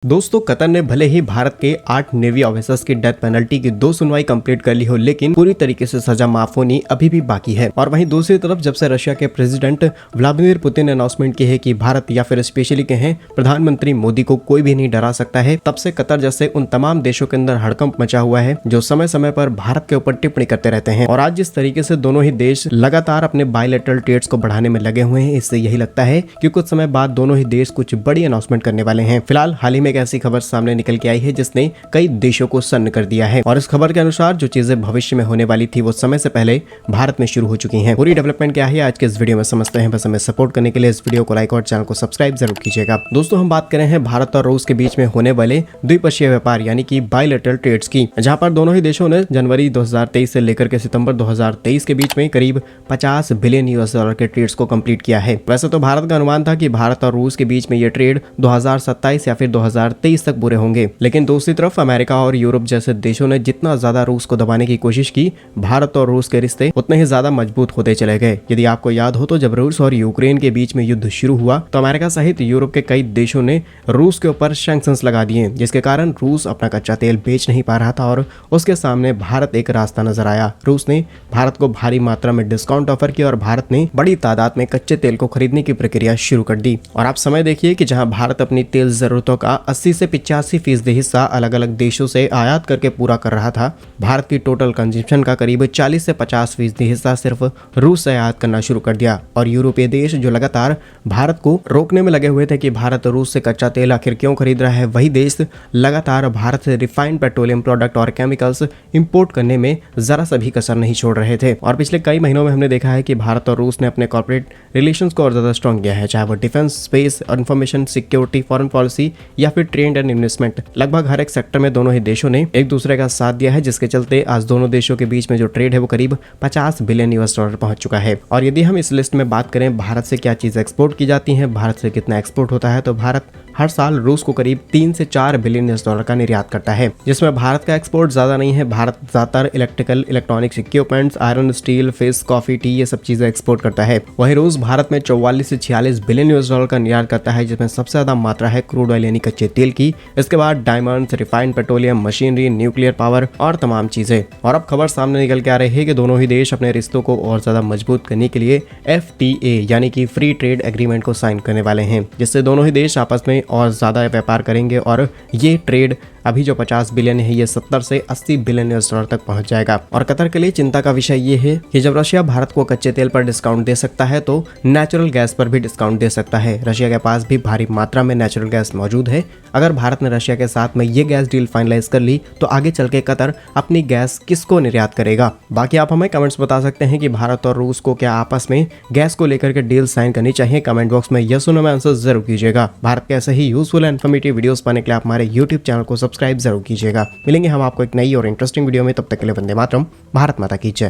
दोस्तों, कतर ने भले ही भारत के 8 नेवी ऑफिसर्स की डेथ पेनल्टी की 2 सुनवाई कंप्लीट कर ली हो, लेकिन पूरी तरीके से सजा माफ होनी अभी भी बाकी है। और वहीं दूसरी तरफ जब से रशिया के प्रेसिडेंट व्लादिमीर पुतिन ने अनाउंसमेंट की है कि भारत या फिर स्पेशली कहें प्रधानमंत्री मोदी को कोई भी नहीं डरा सकता है, तब से कतर जैसे उन तमाम देशों के अंदर हड़कंप मचा हुआ है जो समय समय पर भारत के ऊपर टिप्पणी करते रहते हैं। और आज जिस तरीके से दोनों ही देश लगातार अपने बायलैटरल ट्रेड्स को बढ़ाने में लगे हुए हैं, इससे यही लगता है कि कुछ समय बाद दोनों ही देश कुछ बड़ी अनाउंसमेंट करने वाले हैं। फिलहाल हाल ही में एक ऐसी खबर सामने निकल के आई है जिसने कई देशों को सन्न कर दिया है। और इस खबर के अनुसार जो चीजें भविष्य में होने वाली थी वो समय से पहले भारत में शुरू हो चुकी हैं। पूरी डेवलपमेंट क्या है आज के इस वीडियो में समझते हैं। बस हमें सपोर्ट करने के लिए इस वीडियो को लाइक और चैनल को सब्सक्राइब जरूर कीजिएगा। दोस्तों, हम बात करें हैं भारत और रूस के बीच में होने वाले द्विपक्षीय व्यापार यानी कि बायलैटरल ट्रेड्स की, जहां पर दोनों ही देशों ने जनवरी 2023 से लेकर के सितंबर 2023 के बीच में करीब 50 बिलियन यूएस डॉलर के ट्रेड्स को कंप्लीट किया है। वैसे तो भारत का अनुमान था कि भारत और रूस के बीच में ये ट्रेड 2027 या फिर 2023 तक पूरे होंगे, लेकिन दूसरी तरफ अमेरिका और यूरोप जैसे देशों ने जितना ज्यादा रूस को दबाने की कोशिश की, भारत और रूस के रिश्ते उतने ही ज्यादा मजबूत होते चले गए। यदि आपको याद हो तो जब रूस और यूक्रेन के बीच में युद्ध शुरू हुआ तो अमेरिका सहित यूरोप के कई देशों ने रूस के ऊपर सैंक्शंस लगा दिए, जिसके कारण रूस अपना कच्चा तेल बेच नहीं पा रहा था और उसके सामने भारत एक रास्ता नजर आया। रूस ने भारत को भारी मात्रा में डिस्काउंट ऑफर किया और भारत ने बड़ी तादाद में कच्चे तेल को खरीदने की प्रक्रिया शुरू कर दी। और आप समय देखिए कि जहां भारत अपनी तेल जरूरतों का 80 से 85% हिस्सा अलग अलग देशों से आयात करके पूरा कर रहा था, भारत की टोटल कंजम्पशन का करीब 40 से 50% हिस्सा सिर्फ रूस से आयात करना शुरू कर दिया। और यूरोपीय देश जो लगातार भारत को रोकने में लगे हुए थे कि भारत रूस से कच्चा तेल आखिर क्यों खरीद रहा है, वही देश लगातार भारत से रिफाइंड पेट्रोलियम प्रोडक्ट और केमिकल्स इंपोर्ट करने में जरा सा भी कसर नहीं छोड़ रहे थे। और पिछले कई महीनों में हमने देखा है कि भारत और रूस ने अपने कॉर्पोरेट रिलेशंस को और ज्यादा स्ट्रॉन्ग किया है, चाहे वो defence, space, information security, foreign policy या फिर ट्रेड एंड इन्वेस्टमेंट। लगभग हर एक सेक्टर में दोनों ही देशों ने एक दूसरे का साथ दिया है, जिसके चलते आज दोनों देशों के बीच में जो ट्रेड है वो करीब 50 बिलियन यूएस डॉलर पहुंच चुका है। और यदि हम इस लिस्ट में बात करें भारत से क्या चीज एक्सपोर्ट की जाती है, भारत से कितना एक्सपोर्ट होता है, तो भारत हर साल रूस को करीब 3 से 4 बिलियन यूएस डॉलर का निर्यात करता है, जिसमें भारत का एक्सपोर्ट ज्यादा नहीं है। भारत ज्यादातर electronics equipments, iron, steel, fish, coffee, T ये सब चीजें एक्सपोर्ट करता है। वहीं रूस भारत में 44 से 46 बिलियन यूएस डॉलर का निर्यात करता है, जिसमें सबसे ज्यादा मात्रा है क्रूड ऑयल यानी कच्चे तेल की। इसके बाद diamonds, refined petroleum, machinery, nuclear power और तमाम चीजें। और अब खबर सामने निकल के आ रही है कि दोनों ही देश अपने रिश्तों को और ज्यादा मजबूत करने के लिए FTA यानी कि फ्री ट्रेड एग्रीमेंट को साइन करने वाले हैं, जिससे दोनों ही देश आपस में और ज्यादा व्यापार करेंगे और ये ट्रेड अभी जो 50 बिलियन है ये 70 से 80 बिलियन यूएस डॉलर तक पहुंच जाएगा। और कतर के लिए चिंता का विषय ये है कि जब रशिया भारत को कच्चे तेल पर डिस्काउंट दे सकता है तो नेचुरल गैस पर भी डिस्काउंट दे सकता है। रशिया के पास भी भारी मात्रा में नेचुरल गैस मौजूद है। अगर भारत ने रशिया के साथ में ये गैस डील फाइनलाइज कर ली तो आगे चल के कतर अपनी गैस किसको निर्यात करेगा। बाकी आप हमें कमेंट्स बता सकते हैं कि भारत और रूस को क्या आपस में गैस को लेकर के डील साइन करनी चाहिए। कमेंट बॉक्स में यस और नो में आंसर जरूर कीजिएगा। भारत के ऐसे ही यूजफुल एंड इन्फॉर्मेटिव वीडियोस पाने के लिए आप हमारे यूट्यूब चैनल को सब्सक्राइब जरूर कीजिएगा। मिलेंगे हम आपको एक नई और इंटरेस्टिंग वीडियो में, तब तक के लिए वंदे मातरम, भारत माता की जय।